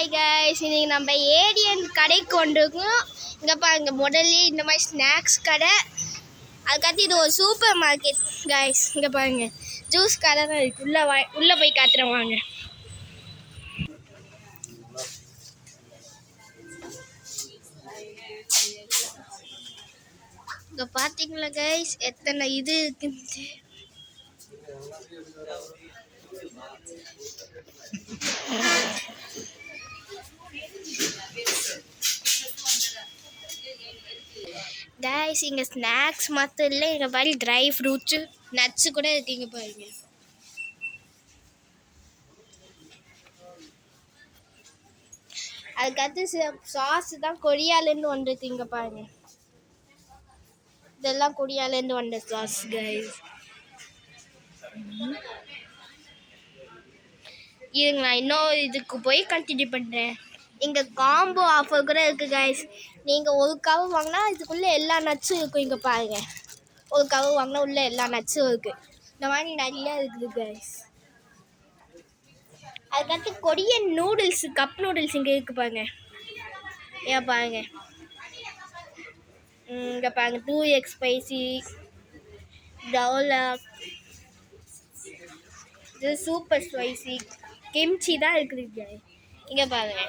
Hi guys, இன்னைக்கு நம்ம ஏடியன் கடைக்கு கொண்டிருக்கோம். இங்கே பாருங்க, முதல்ல இந்த மாதிரி ஸ்நாக்ஸ் கடை, அதுக்கடுத்து இது ஒரு சூப்பர் மார்க்கெட் கைஸ். இங்கே பாருங்க, ஜூஸ் கடை தான் இருக்குது. உள்ளே போய் காட்டுறேன் வாங்க. இங்கே பார்த்தீங்களா கைஸ், எத்தனை இது இருக்குன்ட்டு. கைஸ், இங்கே ஸ்நாக்ஸ் மட்டும் இல்லை, இங்கே பாரு ட்ரை ஃப்ரூட்ஸு நட்ஸு கூட இருக்குங்க பாருங்க. அதுக்கடுத்து சாஸ் தான் கொரியாலேருந்து வந்துருக்கு. இங்கே பாருங்க, இதெல்லாம் கொரியாலேருந்து வந்த சாஸ் கைஸ். இதுங்க நான் இன்னும் இதுக்கு போய் கண்டினியூ பண்ணுறேன். இங்கே காம்போ ஆஃபர் கூட இருக்குது கைஸ். நீங்கள் ஒரு கவர் வாங்கினா இதுக்குள்ளே எல்லா நட்ஸும் இருக்கும். இங்கே பாருங்கள், ஒரு கவர் வாங்கினா உள்ளே எல்லா நட்ஸும் இருக்குது. இந்த மாதிரி நிறையா இருக்குது கைஸ். அதுக்கடுத்து கொரியன் நூடுல்ஸு, கப் நூடுல்ஸ் இங்கே இருக்குது பாருங்க. ஏன் பாருங்க, இங்கே பாருங்க, 2x ஸ்பைசி, டவுலா, இது சூப்பர் ஸ்பைசி, கிம்ச்சி தான் இருக்குது இங்கே பாருங்க.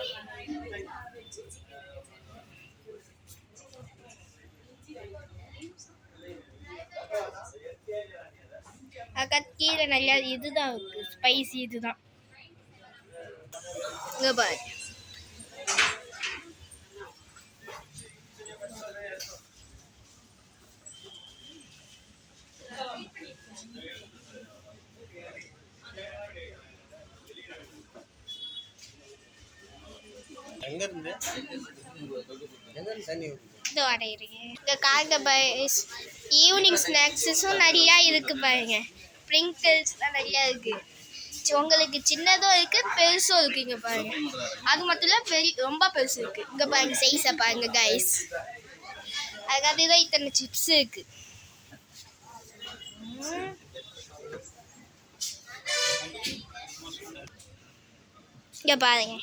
அதுக்கடுத்து கீழே நிறையா இதுதான் இருக்குது, ஸ்பைசி இதுதான். இங்கே பாருங்க, இது வரைகிறீங்க. இங்கே காய்க பைஸ் ஈவினிங் ஸ்நாக்ஸஸும் நிறையா இருக்குது பாருங்க. ஸ்ப்ரிங்கிள்ஸ் தான் நிறையா இருக்குது. உங்களுக்கு சின்னதும் இருக்குது, பெருசும் இருக்குது. இங்கே பாருங்க, அது மட்டும் இல்லை, ரொம்ப பெருசு இருக்குது. இங்கே பாருங்க, சைஸை பாருங்க கைஸ். அதுக்காக தான் இத்தனை சிப்ஸ் இருக்குது. இங்கே பாருங்க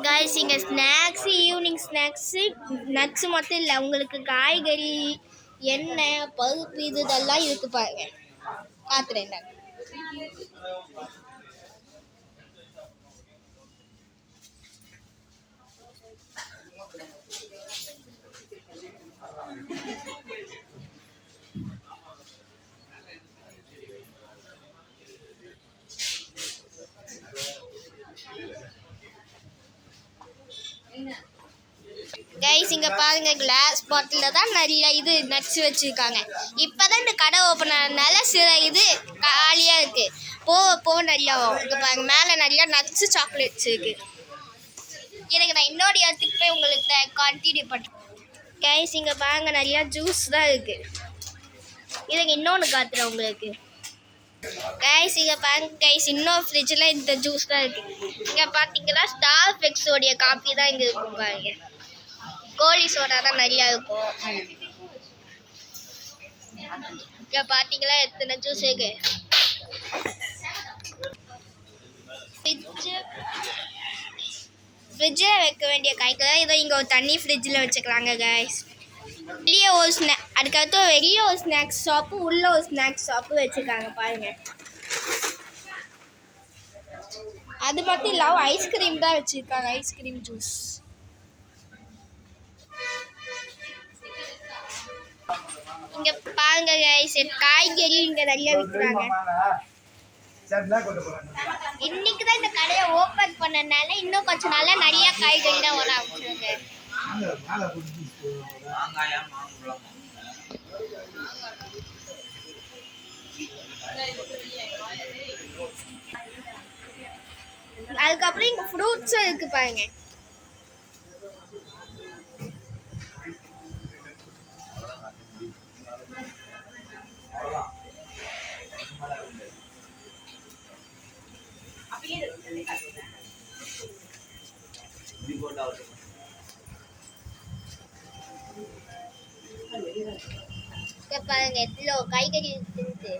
கைஸ், இங்கே ஸ்நாக்ஸு, ஈவினிங் ஸ்நாக்ஸு நட்ஸு மட்டும் இல்லை, உங்களுக்கு காய்கறி, எண்ணெய், பருப்பு இதெல்லாம் இருக்குது பாருங்க. காத்துறேன் நான். கைஸ், இங்கே பாருங்க, கிளாஸ் பாட்டிலில் தான் நிறைய இது நட்ஸ் வச்சுருக்காங்க. இப்போ தான் இந்த கடை ஓப்பன் ஆனதுனால சில இது காலியாக இருக்குது. போக நிறையா வரும். இங்கே பாருங்க, மேலே நிறையா நட்ஸு சாக்லேட்ஸ் இருக்குது. எனக்கு நான் இன்னொரு இடத்துக்கு போய் உங்களுக்கு கண்டினியூ பண்ணுறேன். கைஸ், இங்கே பாருங்க, நிறையா ஜூஸ் தான் இருக்குது. இதுக்கு இன்னொன்று காத்துறேன் உங்களுக்கு. கைஸ், இங்கே பாருங்க கைஸ், இன்னொரு ஃப்ரிட்ஜில் இந்த ஜூஸ் தான் இருக்குது. இங்கே பார்த்தீங்கன்னா ஸ்டார்பக்ஸோடைய காஃபி தான் இங்கே இருக்கும் பாருங்க. கோழி சோடா தான் நிறையா இருக்கும். இங்கே பார்த்தீங்களா எத்தனை ஜூஸ் இருக்கு. ஃப்ரிட்ஜில் வைக்க வேண்டிய காய்கறி இதோ இங்கே ஒரு தண்ணி ஃப்ரிட்ஜில் வச்சுக்கலாங்க கைஸ். வெளியே ஒரு அதுக்கடுத்து வெளியே ஒரு ஸ்நாக்ஸ் ஷாப்பு, உள்ளே ஒரு ஸ்நாக்ஸ் ஷாப்பு வச்சுருக்காங்க பாருங்கள். அது மட்டும் இல்லாமல் ஐஸ்கிரீம் தான் வச்சுருக்காங்க, ஐஸ்கிரீம் ஜூஸ். இங்கே பாருங்க கைஸ், காய்கறி இங்கே நிறைய விற்கிறாங்க. இன்னைக்கு தான் இந்த கடையை ஓப்பன் பண்ணனால இன்னும் கொஞ்சம் நாளா நிறைய காய்கறி தான் வர ஆரம்பிச்சிருங்க. அதுக்கப்புறம் இங்கே ஃப்ரூட்ஸும் இருக்கு பாருங்க. பாருங்க எவ்வளோ காய்கறி இருக்கு.